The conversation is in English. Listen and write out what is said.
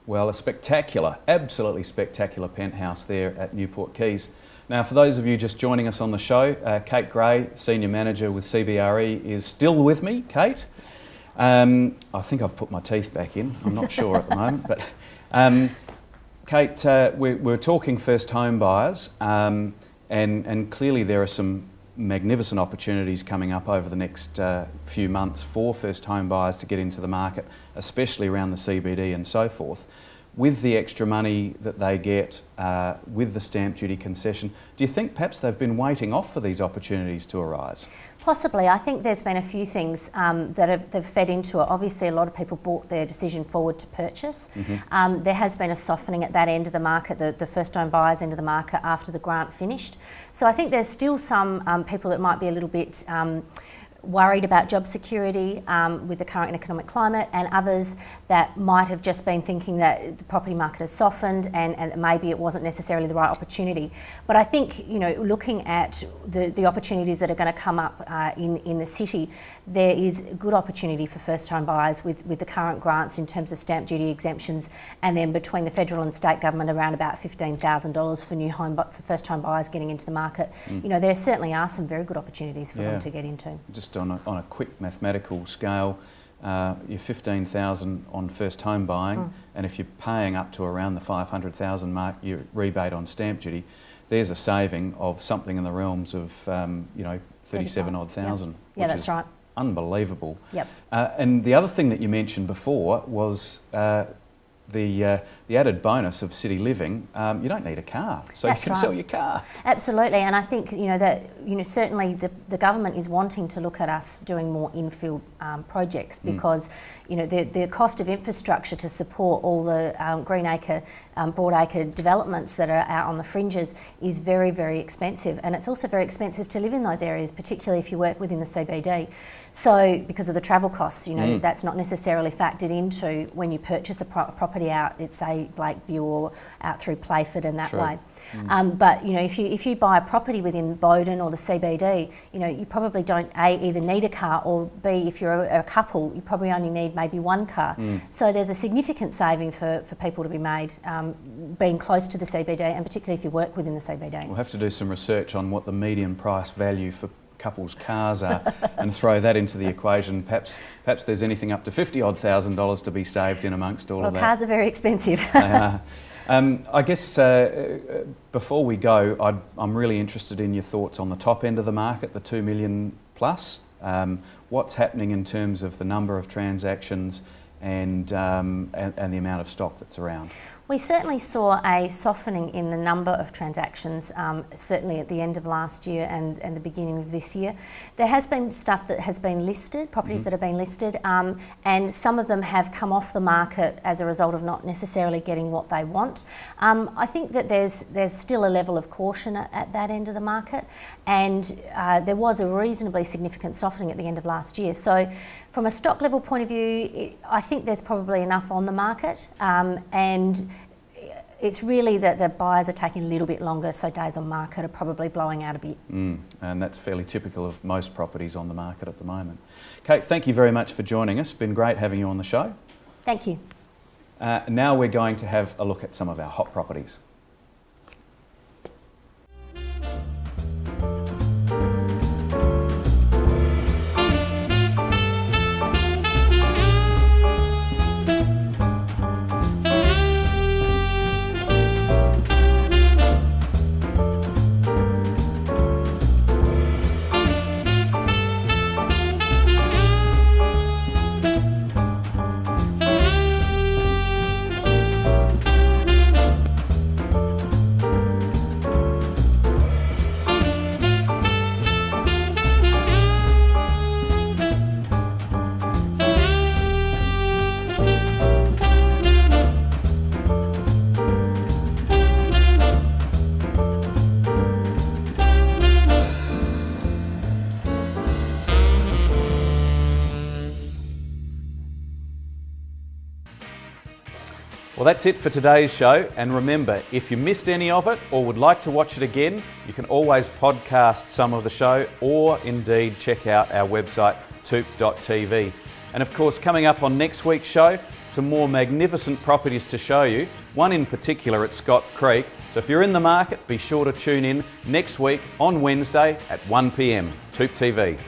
Well, a spectacular, absolutely spectacular penthouse there at Newport Quays. Now, for those of you just joining us on the show, Kate Gray, Senior Manager with CBRE, is still with me. Kate, I think I've put my teeth back in. I'm not sure at the moment, but Kate, we're talking first home buyers, and clearly there are some magnificent opportunities coming up over the next few months for first home buyers to get into the market, especially around the CBD and so forth. With the extra money that they get, with the stamp duty concession, do you think perhaps they've been waiting off for these opportunities to arise? Possibly. I think there's been a few things that have fed into it. Obviously, a lot of people brought their decision forward to purchase. Mm-hmm. There has been a softening at that end of the market, the first-home buyers end of the market after the grant finished. So I think there's still some people that might be a little bit worried about job security with the current economic climate, and others that might have just been thinking that the property market has softened and maybe it wasn't necessarily the right opportunity. But I think, you know, looking at the opportunities that are going to come up in the city, there is good opportunity for first home buyers with the current grants in terms of stamp duty exemptions, and then between the federal and state government around about $15,000 for first home buyers getting into the market. You know, there certainly are some very good opportunities for them to get into. Just on a quick mathematical scale, you're 15,000 on first home buying, and if you're paying up to around the 500,000 mark, your rebate on stamp duty, there's a saving of something in the realms of 37 odd thousand. Yeah, that's right. Unbelievable. Yep. And the other thing that you mentioned before was the added bonus of city living. You don't need a car, so you can sell your car. Absolutely, and I think certainly the government is wanting to look at us doing more infill projects, because the cost of infrastructure to support all the greenacre, broadacre developments that are out on the fringes is very, very expensive, and it's also very expensive to live in those areas, particularly if you work within the CBD. So because of the travel costs, that's not necessarily factored into when you purchase a property out, it's say Blakeview or out through Playford and that way. But if you buy a property within Bowden or the CBD, you probably don't either need a car, or B, if you're a couple, you probably only need maybe one car. So there's a significant saving for people to be made being close to the CBD, and particularly if you work within the CBD. We'll have to do some research on what the median price value for couples' cars are and throw that into the equation. Perhaps there's anything up to $50,000 to be saved in amongst all of that. Well, cars are very expensive. I guess before we go, I'm really interested in your thoughts on the top end of the market, the 2 million plus. What's happening in terms of the number of transactions and the amount of stock that's around? We certainly saw a softening in the number of transactions, certainly at the end of last year and the beginning of this year. There has been stuff that has been listed, properties that have been listed, and some of them have come off the market as a result of not necessarily getting what they want. I think that there's still a level of caution at that end of the market, and there was a reasonably significant softening at the end of last year. So from a stock level point of view, I think there's probably enough on the market, and it's really that the buyers are taking a little bit longer, so days on market are probably blowing out a bit. And that's fairly typical of most properties on the market at the moment. Kate, thank you very much for joining us. Been great having you on the show. Thank you. Now we're going to have a look at some of our hot properties. Well, that's it for today's show, and remember, if you missed any of it or would like to watch it again, you can always podcast some of the show, or indeed check out our website TOOP.TV. And of course, coming up on next week's show, some more magnificent properties to show you, one in particular at Scott Creek. So if you're in the market, be sure to tune in next week on Wednesday at 1 p.m. TOOP TV.